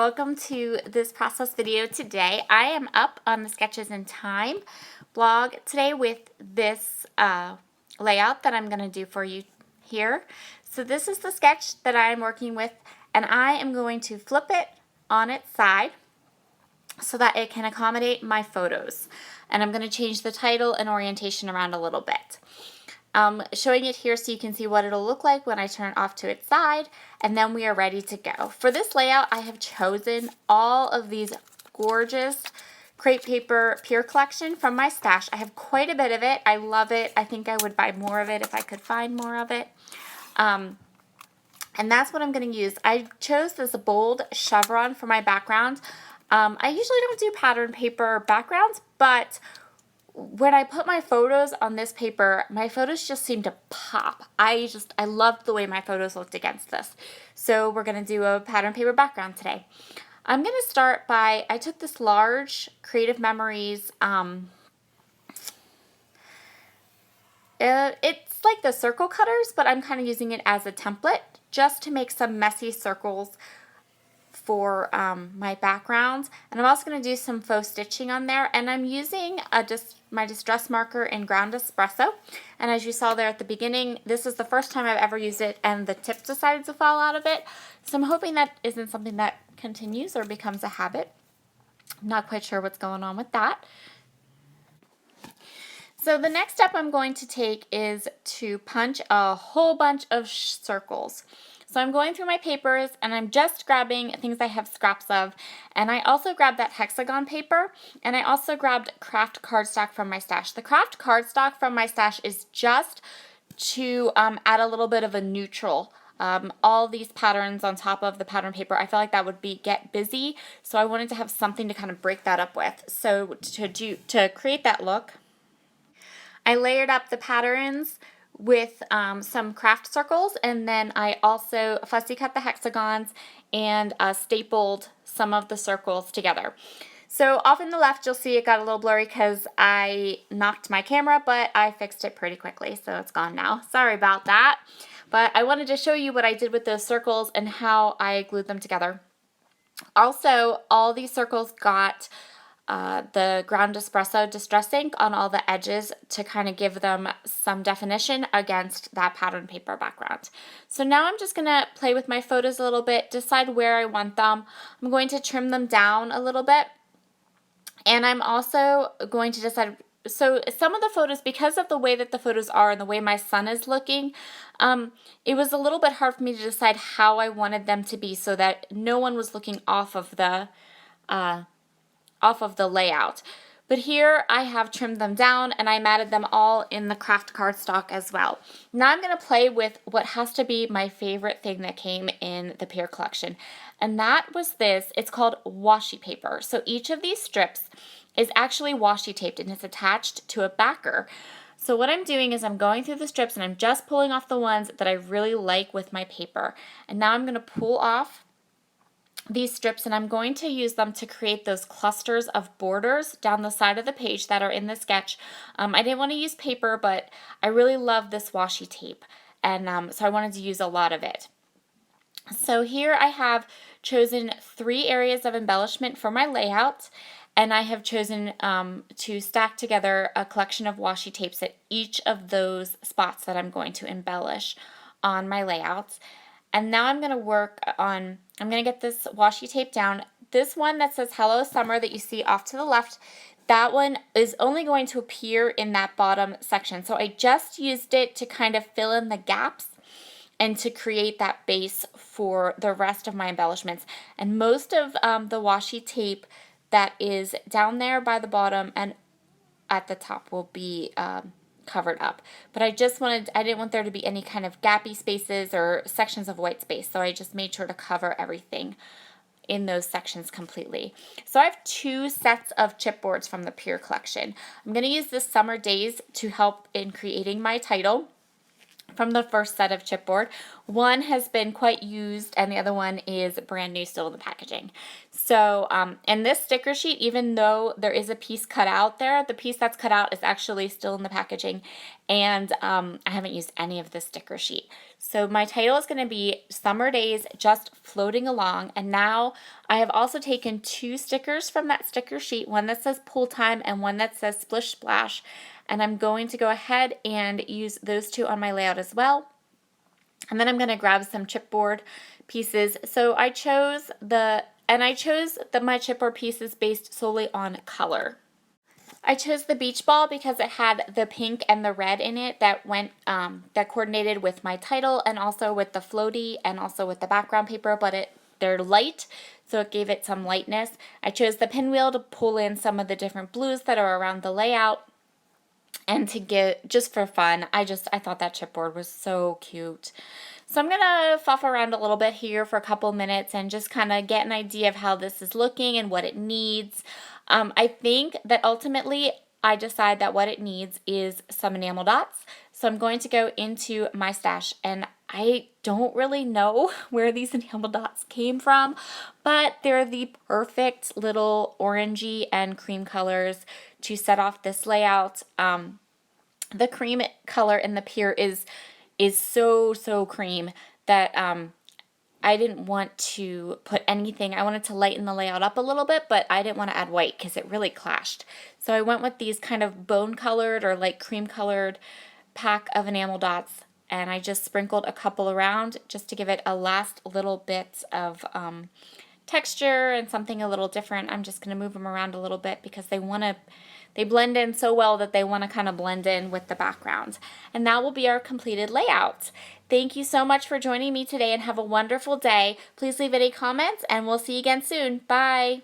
welcome to this process video today. I am up on the Sketches in Thyme blog today with this layout that I'm going to do for you here. So this is the sketch that I'm working with, and I am going to flip it on its side so that it can accommodate my photos. And I'm going to change the title and orientation around a little bit. Showing it here so you can see what it'll look like when I turn it off to its side, and then we are ready to go. For this layout, I have chosen all of these gorgeous crepe paper Pure collection from my stash. I have quite a bit of it. I love it. I think I would buy more of it if I could find more of it. And that's what I'm going to use. I chose this bold chevron for my background. I usually don't do pattern paper backgrounds, but when I put my photos on this paper, my photos just seem to pop. I loved the way my photos looked against this. So we're going to do a pattern paper background today. I'm going to start by, I took this large Creative Memories, it's like the circle cutters, but I'm kind of using it as a template just to make some messy circles for my backgrounds. And I'm also going to do some faux stitching on there, and I'm using my distress marker in Ground Espresso. And as you saw there at the beginning, this is the first time I've ever used it, and the tip decided to fall out of it. So I'm hoping that isn't something that continues or becomes a habit. I'm not quite sure what's going on with that. So the next step I'm going to take is to punch a whole bunch of circles. So I'm going through my papers, and I'm just grabbing things I have scraps of. And I also grabbed that hexagon paper, and I also grabbed craft cardstock from my stash. The craft cardstock from my stash is just to add a little bit of a neutral. All these patterns on top of the pattern paper, I felt like that would get busy, so I wanted to have something to kind of break that up with. So to create that look, I layered up the patterns with some craft circles, and then I also fussy cut the hexagons and stapled some of the circles together. So off in the left, you'll see it got a little blurry because I knocked my camera, but I fixed it pretty quickly, so it's gone now. Sorry about that. But I wanted to show you what I did with those circles and how I glued them together. Also, all these circles got the Ground Espresso Distress ink on all the edges to kind of give them some definition against that pattern paper background. So now I'm just going to play with my photos a little bit, decide where I want them. I'm going to trim them down a little bit, and I'm also going to decide, so some of the photos, because of the way that the photos are and the way my son is looking, it was a little bit hard for me to decide how I wanted them to be so that no one was looking off of the layout. But here I have trimmed them down, and I matted them all in the craft cardstock as well. Now I'm going to play with what has to be my favorite thing that came in the Pure collection, and that was this. It's called washi paper. So each of these strips is actually washi taped, and it's attached to a backer. So what I'm doing is I'm going through the strips, and I'm just pulling off the ones that I really like with my paper. And now I'm going to pull off these strips, and I'm going to use them to create those clusters of borders down the side of the page that are in the sketch. I didn't want to use paper, but I really love this washi tape, and so I wanted to use a lot of it. So here I have chosen 3 areas of embellishment for my layout, and I have chosen to stack together a collection of washi tapes at each of those spots that I'm going to embellish on my layouts. And now I'm going to work on, I'm going to get this washi tape down. This one that says Hello Summer that you see off to the left, that one is only going to appear in that bottom section. So I just used it to kind of fill in the gaps and to create that base for the rest of my embellishments. And most of the washi tape that is down there by the bottom and at the top will be covered up. But I didn't want there to be any kind of gappy spaces or sections of white space, so I just made sure to cover everything in those sections completely. So I have 2 sets of chipboards from the Pure collection. I'm going to use this Summer Days to help in creating my title from the first set of chipboard. One has been quite used and the other one is brand new, still in the packaging. So, and this sticker sheet, even though there is a piece cut out there, the piece that's cut out is actually still in the packaging, and I haven't used any of the sticker sheet. So my title is going to be Summer Days Just Floating Along, and now I have also taken 2 stickers from that sticker sheet, one that says Pool Time and one that says Splish Splash, and I'm going to go ahead and use those 2 on my layout as well. And then I'm going to grab some chipboard pieces. So I chose my chipboard pieces based solely on color. I chose the beach ball because it had the pink and the red in it that went that coordinated with my title and also with the floaty and also with the background paper, but they're light, so it gave it some lightness. I chose the pinwheel to pull in some of the different blues that are around the layout. And to get, just for fun, I thought that chipboard was so cute. So I'm going to fluff around a little bit here for a couple minutes and just kind of get an idea of how this is looking and what it needs. I think that ultimately I decide that what it needs is some enamel dots. So I'm going to go into my stash, and I don't really know where these enamel dots came from, but they're the perfect little orangey and cream colors to set off this layout. The cream color in the pier is so cream that I didn't want to put anything. I wanted to lighten the layout up a little bit, but I didn't want to add white because it really clashed. So I went with these kind of bone colored or like cream colored pack of enamel dots, and I just sprinkled a couple around just to give it a last little bit of texture and something a little different. I'm just going to move them around a little bit because they blend in so well that they want to kind of blend in with the background. And that will be our completed layout. Thank you so much for joining me today, and have a wonderful day. Please leave any comments and we'll see you again soon. Bye.